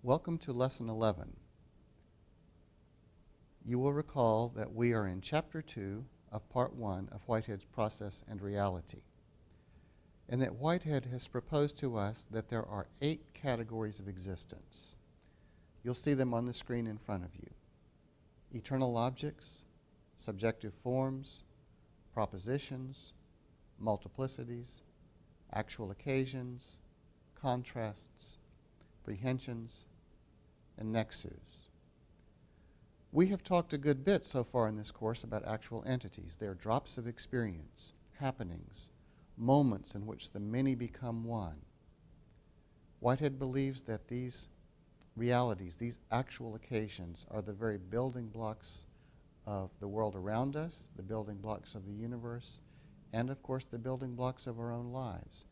Welcome to Lesson 11. You will recall that we are in Chapter 2 of Part 1 of Whitehead's Process and Reality, and that Whitehead has proposed to us that there are 8 categories of existence. You'll see them on the screen in front of you. Eternal objects, subjective forms, propositions, multiplicities, actual occasions, contrasts, prehensions, and nexus. We have talked a good bit so far in this course about actual entities. They are drops of experience, happenings, moments in which the many become one. Whitehead believes that these realities, these actual occasions, are the very building blocks of the world around us, the building blocks of the universe, and of course the building blocks of our own lives.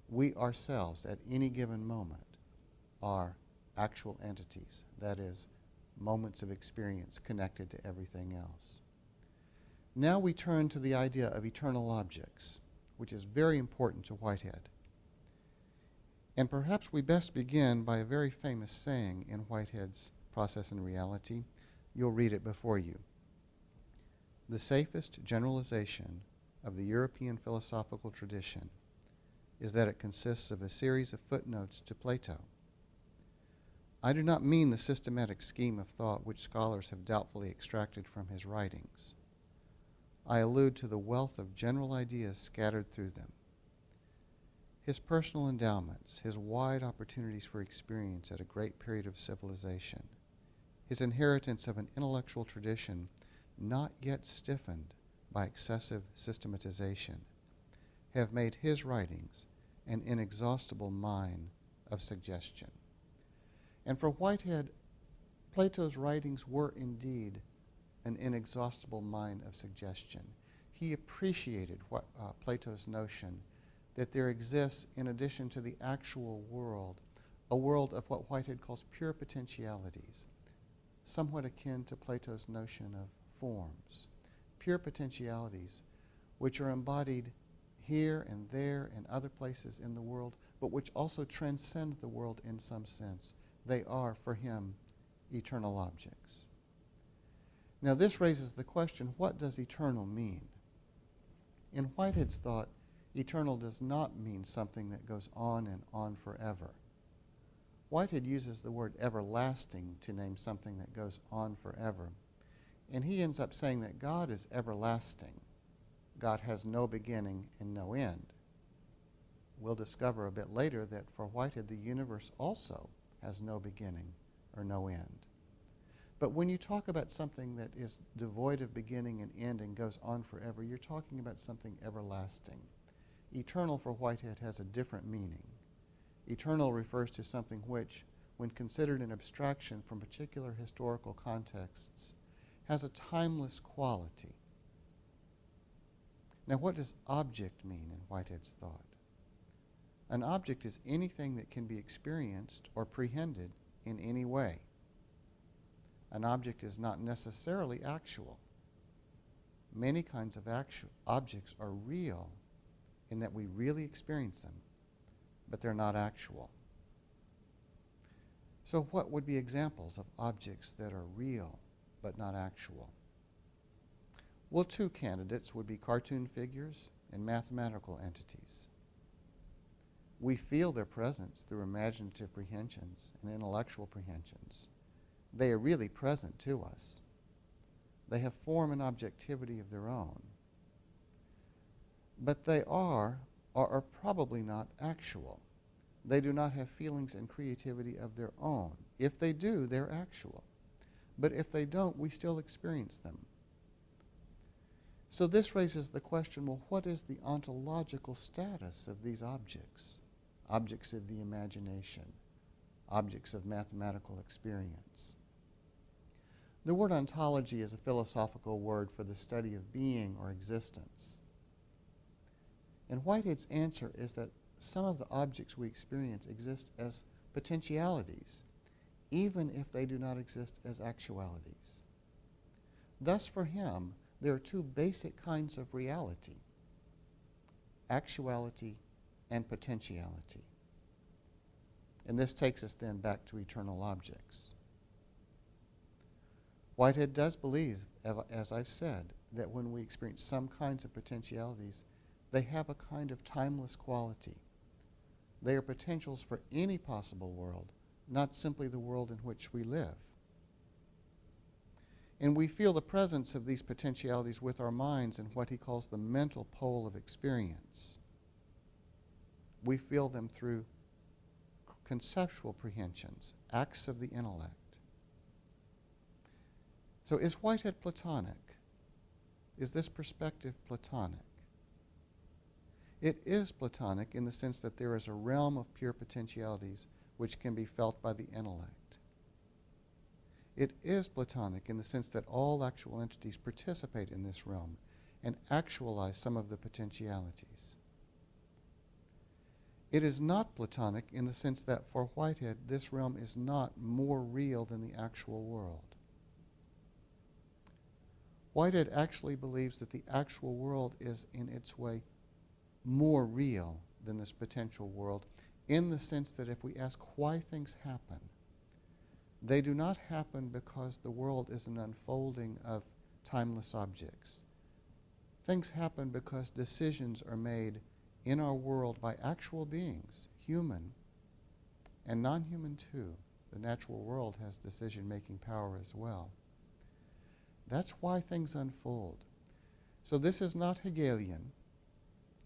We ourselves, at any given moment, are actual entities, that is, moments of experience connected to everything else. Now we turn to the idea of eternal objects, which is very important to Whitehead. And perhaps we best begin by a very famous saying in Whitehead's Process and Reality. You'll read it before you. The safest generalization of the European philosophical tradition is that it consists of a series of footnotes to Plato. I do not mean the systematic scheme of thought which scholars have doubtfully extracted from his writings. I allude to the wealth of general ideas scattered through them. His personal endowments, his wide opportunities for experience at a great period of civilization, his inheritance of an intellectual tradition not yet stiffened by excessive systematization, have made his writings an inexhaustible mine of suggestion. And for Whitehead, Plato's writings were indeed an inexhaustible mine of suggestion. He appreciated Plato's notion that there exists, in addition to the actual world, a world of what Whitehead calls pure potentialities, somewhat akin to Plato's notion of forms. Pure potentialities which are embodied here and there and other places in the world, but which also transcend the world in some sense. They are, for him, eternal objects. Now this raises the question, what does eternal mean? In Whitehead's thought, eternal does not mean something that goes on and on forever. Whitehead uses the word everlasting to name something that goes on forever. And he ends up saying that God is everlasting. God has no beginning and no end. We'll discover a bit later that for Whitehead, the universe also has no beginning or no end. But when you talk about something that is devoid of beginning and end and goes on forever, you're talking about something everlasting. Eternal for Whitehead has a different meaning. Eternal refers to something which, when considered in abstraction from particular historical contexts, has a timeless quality. Now, what does object mean in Whitehead's thought? An object is anything that can be experienced or prehended in any way. An object is not necessarily actual. Many kinds of objects are real in that we really experience them, but they're not actual. So what would be examples of objects that are real but not actual? Well, 2 candidates would be cartoon figures and mathematical entities. We feel their presence through imaginative prehensions and intellectual prehensions. They are really present to us. They have form and objectivity of their own. But they are probably not actual. They do not have feelings and creativity of their own. If they do, they're actual. But if they don't, we still experience them. So this raises the question, well, what is the ontological status of these objects? Objects of the imagination, objects of mathematical experience. The word ontology is a philosophical word for the study of being or existence. And Whitehead's answer is that some of the objects we experience exist as potentialities, even if they do not exist as actualities. Thus, for him, there are 2 basic kinds of reality: actuality and potentiality. And this takes us then back to eternal objects. Whitehead does believe, as I've said, that when we experience some kinds of potentialities, they have a kind of timeless quality. They are potentials for any possible world, not simply the world in which we live. And we feel the presence of these potentialities with our minds in what he calls the mental pole of experience. We feel them through conceptual prehensions, acts of the intellect. So is Whitehead Platonic? Is this perspective Platonic? It is Platonic in the sense that there is a realm of pure potentialities which can be felt by the intellect. It is Platonic in the sense that all actual entities participate in this realm and actualize some of the potentialities. It is not Platonic in the sense that for Whitehead, this realm is not more real than the actual world. Whitehead actually believes that the actual world is in its way more real than this potential world, in the sense that if we ask why things happen, they do not happen because the world is an unfolding of timeless objects. Things happen because decisions are made in our world by actual beings, human and non-human too. The natural world has decision-making power as well. That's why things unfold. So this is not Hegelian.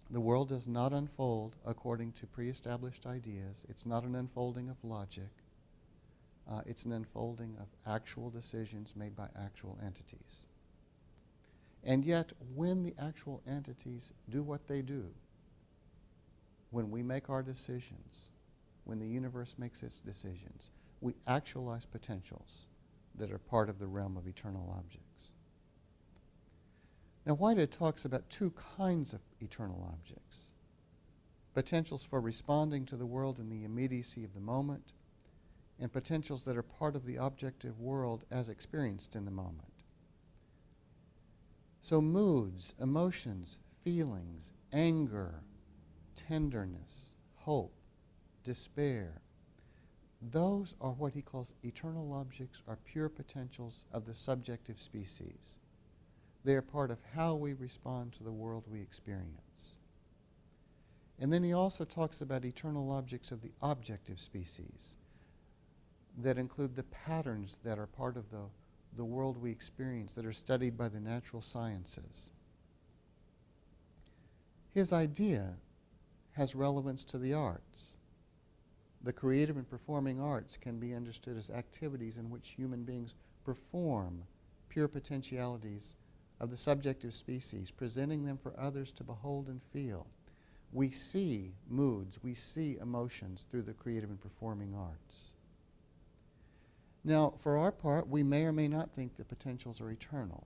The world does not unfold according to pre-established ideas. It's not an unfolding of logic. It's an unfolding of actual decisions made by actual entities. And yet, when the actual entities do what they do, when we make our decisions, when the universe makes its decisions, we actualize potentials that are part of the realm of eternal objects. Now, Whitehead talks about two kinds of eternal objects: potentials for responding to the world in the immediacy of the moment, and potentials that are part of the objective world as experienced in the moment. So moods, emotions, feelings, anger, tenderness, hope, despair, those are what he calls eternal objects, are pure potentials of the subjective species. They are part of how we respond to the world we experience. And then he also talks about eternal objects of the objective species that include the patterns that are part of the world we experience, that are studied by the natural sciences. His idea has relevance to the arts. The creative and performing arts can be understood as activities in which human beings perform pure potentialities of the subjective species, presenting them for others to behold and feel. We see moods, we see emotions through the creative and performing arts. Now, for our part, we may or may not think that potentials are eternal.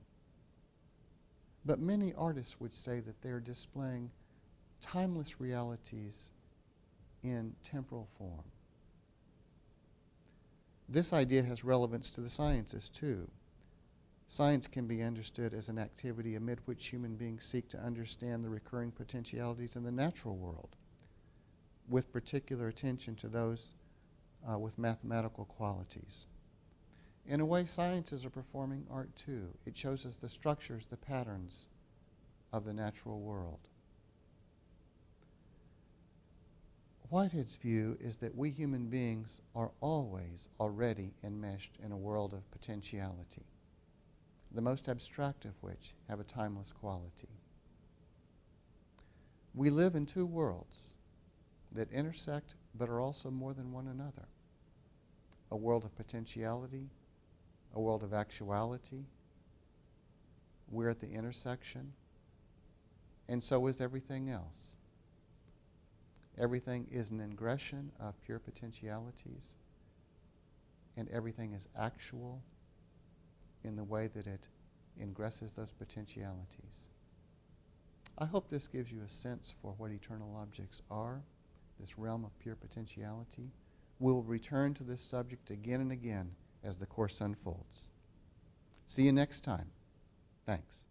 But many artists would say that they are displaying timeless realities in temporal form. This idea has relevance to the sciences too. Science can be understood as an activity amid which human beings seek to understand the recurring potentialities in the natural world, with particular attention to those with mathematical qualities. In a way, sciences are performing art too. It shows us the structures, the patterns of the natural world. Whitehead's view is that we human beings are always already enmeshed in a world of potentiality, the most abstract of which have a timeless quality. We live in two worlds that intersect but are also more than one another. A world of potentiality, a world of actuality. We're at the intersection, and so is everything else. Everything is an ingression of pure potentialities, and everything is actual in the way that it ingresses those potentialities. I hope this gives you a sense for what eternal objects are, this realm of pure potentiality. We'll return to this subject again and again as the course unfolds. See you next time. Thanks.